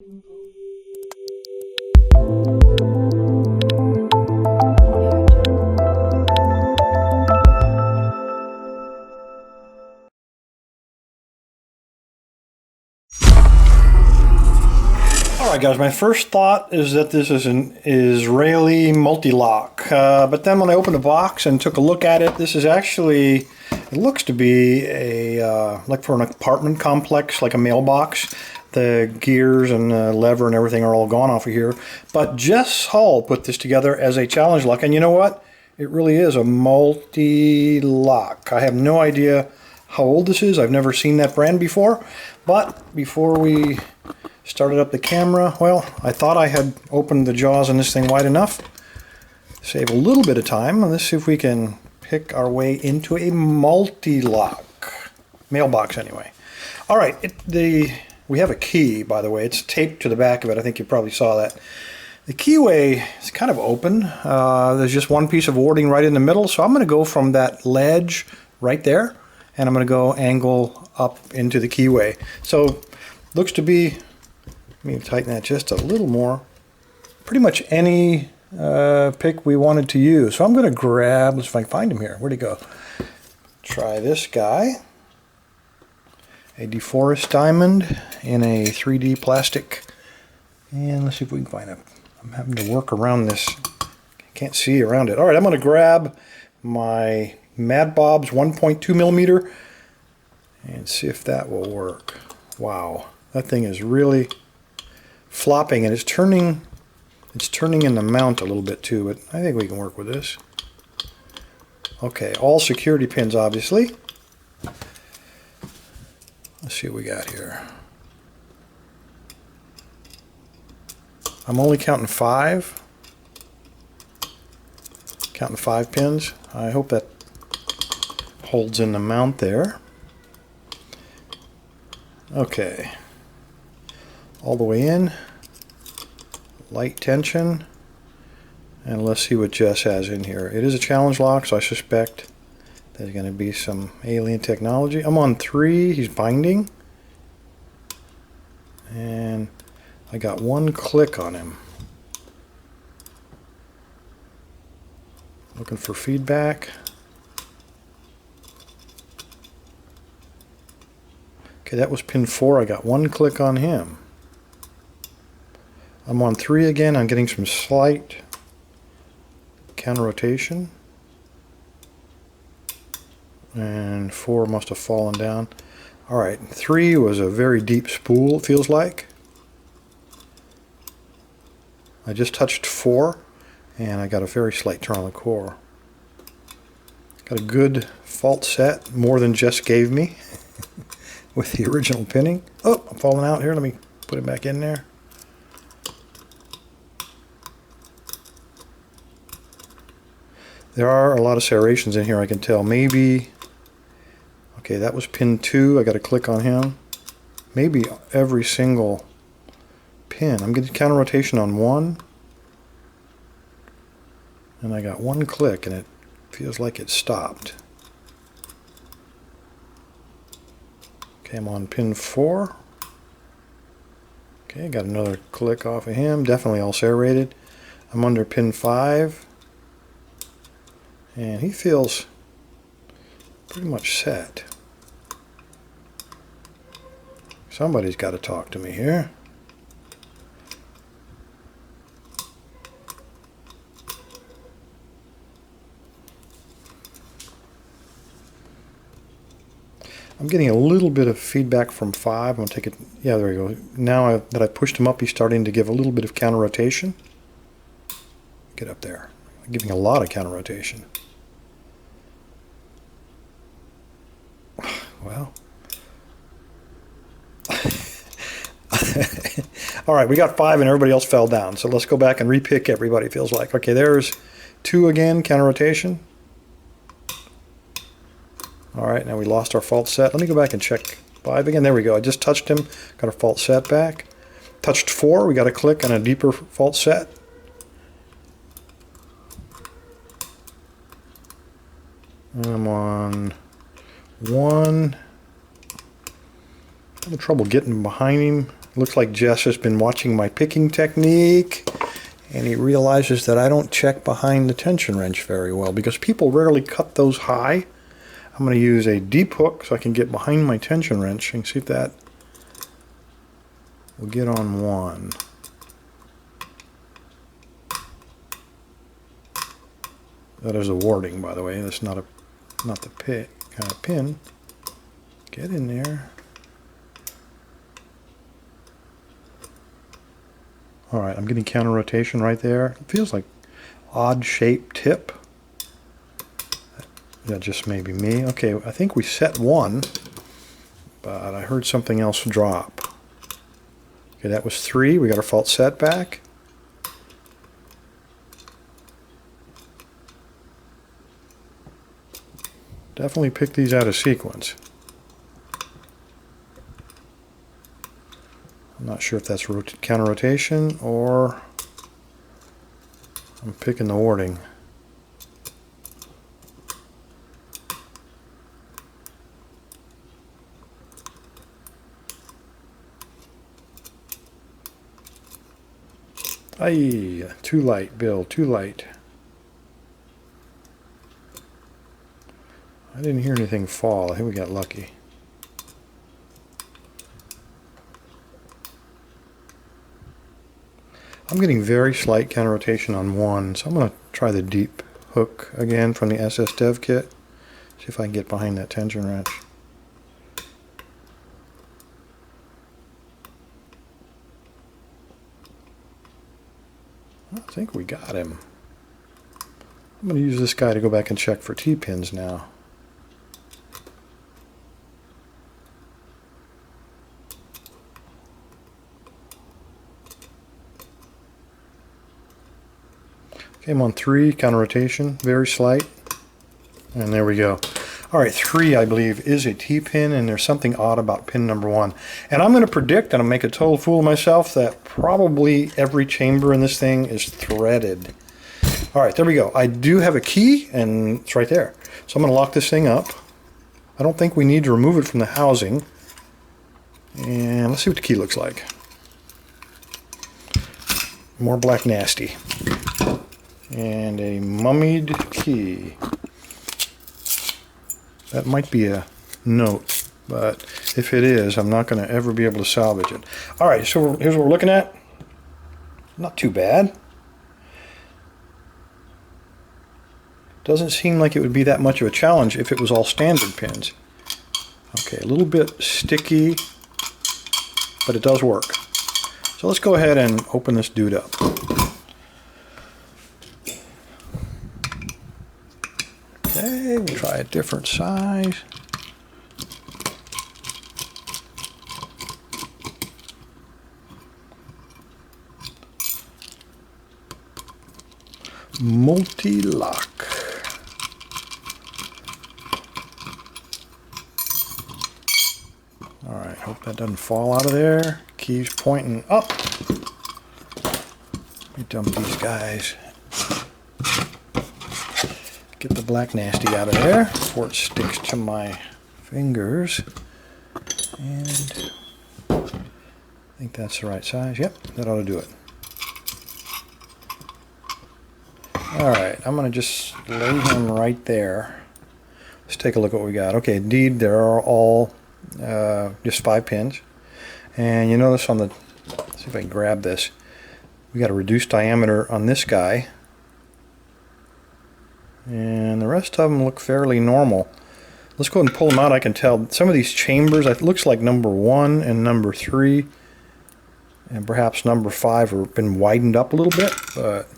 Alright guys, my first thought is that this is an Israeli multi-lock, but then when I opened the box and took a look at it, this is actually, it looks to be a, like for an apartment complex, like a mailbox. The gears and the lever and everything are all gone off of here, but Jess Hull put this together as a challenge lock, and you know what? It really is a multi-lock. I have no idea how old this is. I've never seen that brand before, but before we started up the camera, well, I thought I had opened the jaws on this thing wide enough. Save a little bit of time. Let's see if we can pick our way into a multi-lock. Mailbox anyway. Alright, we have a key, by the way. It's taped to the back of it. I think you probably saw that. The keyway is kind of open. There's just one piece of warding right in the middle, so I'm going to go from that ledge right there, and I'm going to go angle up into the keyway. So, looks to be, let me tighten that just a little more, pretty much any pick we wanted to use. So I'm going to grab, let's see if I can find him here. Where'd he go? Try this guy. A DeForest diamond in a 3D plastic. And let's see if we can find it. I'm having to work around this. Can't see around it. Alright, I'm going to grab my Mad Bob's 1.2 millimeter and see if that will work. Wow, that thing is really flopping, and it's turning in the mount a little bit too, but I think we can work with this. Okay, all security pins obviously. Let's see what we got here. I'm only counting 5. Counting 5 pins. I hope that holds in the mount there. Okay. All the way in. Light tension. And let's see what Jess has in here. It is a challenge lock, so I suspect there's going to be some alien technology. I'm on 3. He's binding. And I got 1 click on him. Looking for feedback. Okay, that was pin 4. I got 1 click on him. I'm on 3 again. I'm getting some slight counter rotation. And 4 must have fallen down. Alright, 3 was a very deep spool, it feels like. I just touched 4, and I got a very slight turn on the core. Got a good fault set, more than Jess gave me, with the original pinning. Oh, I'm falling out here. Let me put it back in there. There are a lot of serrations in here, I can tell. Maybe, okay, that was pin 2. I got to click on him. Maybe every single pin. I'm getting counter rotation on 1. And I got 1 click, and it feels like it stopped. Okay, I'm on pin 4. Okay, got another click off of him. Definitely all serrated. I'm under pin 5. And he feels pretty much set. Somebody's got to talk to me here. I'm getting a little bit of feedback from 5. I'm going to take it. Yeah, there we go. Now that I pushed him up, he's starting to give a little bit of counter rotation. Get up there. I'm giving a lot of counter rotation. Well. All right, we got 5 and everybody else fell down. So let's go back and repick everybody, it feels like. Okay, there's 2 again, counter rotation. All right, now we lost our fault set. Let me go back and check 5 again. There we go. I just touched him, got a fault set back. Touched 4, we got a click on a deeper fault set. I'm on 1. Having trouble getting behind him. Looks like Jess has been watching my picking technique, and he realizes that I don't check behind the tension wrench very well because people rarely cut those high. I'm going to use a deep hook so I can get behind my tension wrench and see if that will get on one. That is a warding, by the way. That's not the pin. Get in there. All right, I'm getting counter rotation right there. It feels like odd shaped tip. That just may be me. Okay, I think we set one, but I heard something else drop. Okay, that was 3. We got our fault set back. Definitely pick these out of sequence. I'm not sure if that's counter rotation or I'm picking the warding. Aye, too light, Bill, too light. I didn't hear anything fall. I think we got lucky. I'm getting very slight counter rotation on one, so I'm going to try the deep hook again from the SS Dev kit. See if I can get behind that tension wrench. I think we got him. I'm going to use this guy to go back and check for T-pins now. Okay, I'm on 3, counter rotation, very slight. And there we go. All right, 3, I believe, is a T-pin, and there's something odd about pin number 1. And I'm going to predict, and I'll make a total fool of myself, that probably every chamber in this thing is threaded. All right, there we go. I do have a key, and it's right there. So I'm going to lock this thing up. I don't think we need to remove it from the housing. And let's see what the key looks like. More Black Nasty. And a mummied key. That might be a note, but if it is, I'm not going to ever be able to salvage it. All right, so here's what we're looking at. Not too bad. Doesn't seem like it would be that much of a challenge if it was all standard pins. Okay, a little bit sticky, but it does work. So let's go ahead and open this dude up. Okay, we'll try a different size. Multi-lock. All right, hope that doesn't fall out of there. Key's pointing up. Let me dump these guys. Get the Black Nasty out of there before it sticks to my fingers. And I think that's the right size. Yep, that ought to do it. Alright, I'm going to just lay him right there. Let's take a look at what we got. Okay, indeed, there are all just 5 pins. And you notice on the, let's see if I can grab this, we got a reduced diameter on this guy. And the rest of them look fairly normal. Let's go ahead and pull them out. I can tell some of these chambers, it looks like number 1 and number 3 and perhaps number 5 have been widened up a little bit, but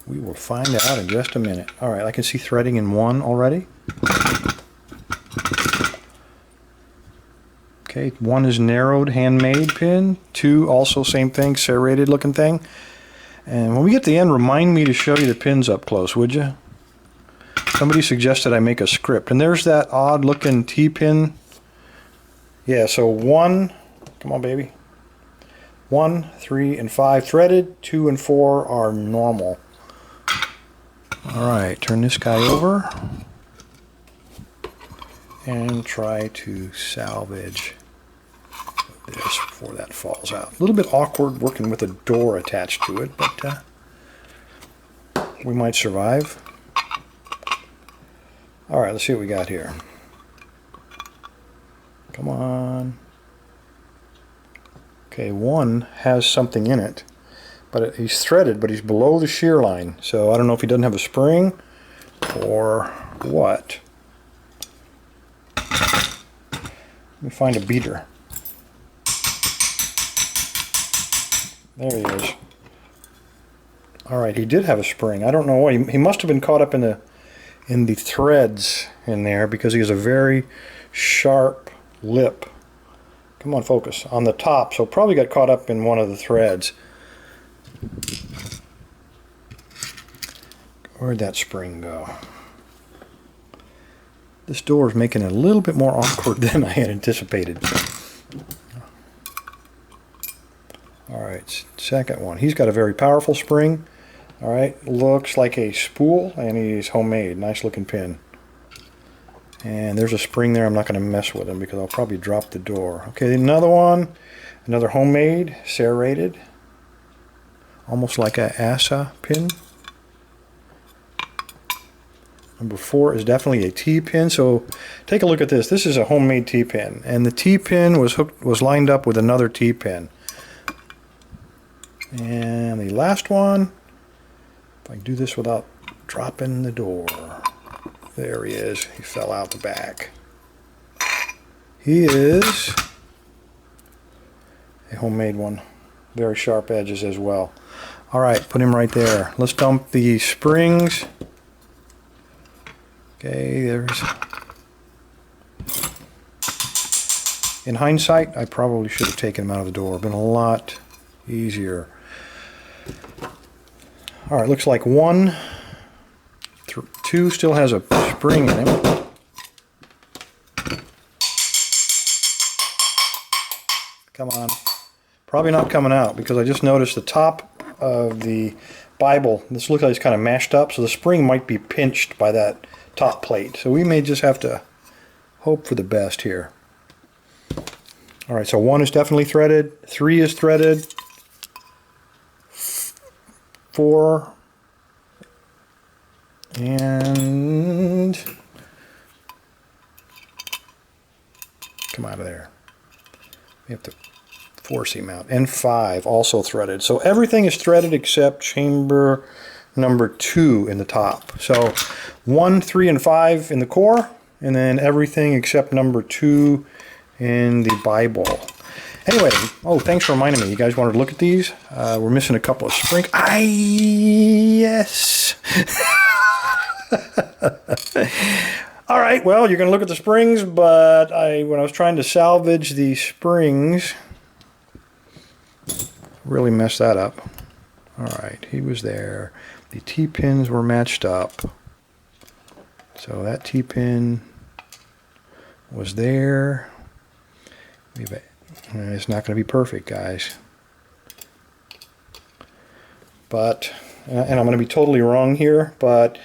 we will find out in just a minute. Alright, I can see threading in 1 already. Okay, 1 is narrowed, handmade pin. 2 also same thing, serrated looking thing. And when we get to the end, remind me to show you the pins up close, would you? Somebody suggested I make a script. And there's that odd looking T-pin. Yeah, so 1, come on baby. 1, 3, and 5 threaded. 2 and 4 are normal. Alright, turn this guy over. And try to salvage this before that falls out. A little bit awkward working with a door attached to it, but we might survive. All right, let's see what we got here. Come on. Okay, one has something in it, but he's threaded, but he's below the shear line. So I don't know if he doesn't have a spring or what. Let me find a beater. There he is. All right, he did have a spring. I don't know what. He must have been caught up in the threads in there because he has a very sharp lip. Come on, focus. On the top, so probably got caught up in one of the threads. Where'd that spring go? This door is making it a little bit more awkward than I had anticipated. All right, second one. He's got a very powerful spring. All right, looks like a spool, and he's homemade. Nice looking pin. And there's a spring there. I'm not going to mess with him because I'll probably drop the door. Okay, another one. Another homemade, serrated. Almost like a ASA pin. Number 4 is definitely a T-pin. So take a look at this. This is a homemade T-pin. And the T-pin was lined up with another T-pin. And the last one, if I can do this without dropping the door. There he is. He fell out the back. He is a homemade one. Very sharp edges as well. All right, put him right there. Let's dump the springs. Okay, there's... In hindsight, I probably should have taken him out of the door. Been a lot easier. All right, looks like 1, 2 still has a spring in him. Come on. Probably not coming out because I just noticed the top of the Bible. This looks like it's kind of mashed up, so the spring might be pinched by that top plate. So we may just have to hope for the best here. All right, so 1 is definitely threaded. 3 is threaded. 4 and come out of there. We have to force him out. And 5 also threaded. So everything is threaded except chamber number 2 in the top. So 1, 3, and 5 in the core, and then everything except number 2 in the Bible. Anyway, oh, thanks for reminding me. You guys wanted to look at these? We're missing a couple of springs. Yes. All right, well, you're going to look at the springs, but when I was trying to salvage the springs, really messed that up. All right, he was there. The T-pins were matched up. So that T-pin was there. It's not going to be perfect, guys. But, and I'm going to be totally wrong here, but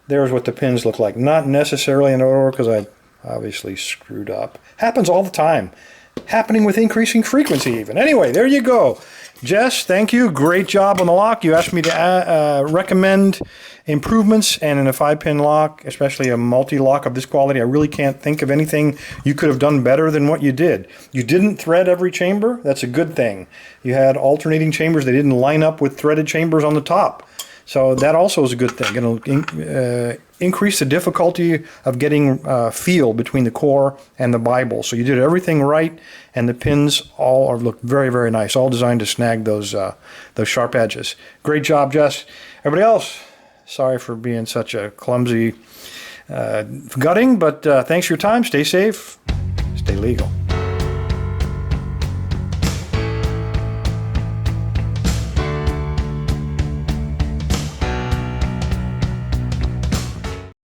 there's what the pins look like. Not necessarily in order because I obviously screwed up. Happens all the time. Happening with increasing frequency even. Anyway, there you go. Jess, thank you. Great job on the lock. You asked me to recommend improvements, and in a 5-pin lock, especially a multi-lock of this quality, I really can't think of anything you could have done better than what you did. You didn't thread every chamber. That's a good thing. You had alternating chambers. They didn't line up with threaded chambers on the top. So that also is a good thing. It'll increase the difficulty of getting feel between the core and the Bible. So you did everything right, and the pins all look very, very nice. All designed to snag those sharp edges. Great job, Jess. Everybody else, sorry for being such a clumsy gutting, but thanks for your time. Stay safe. Stay legal.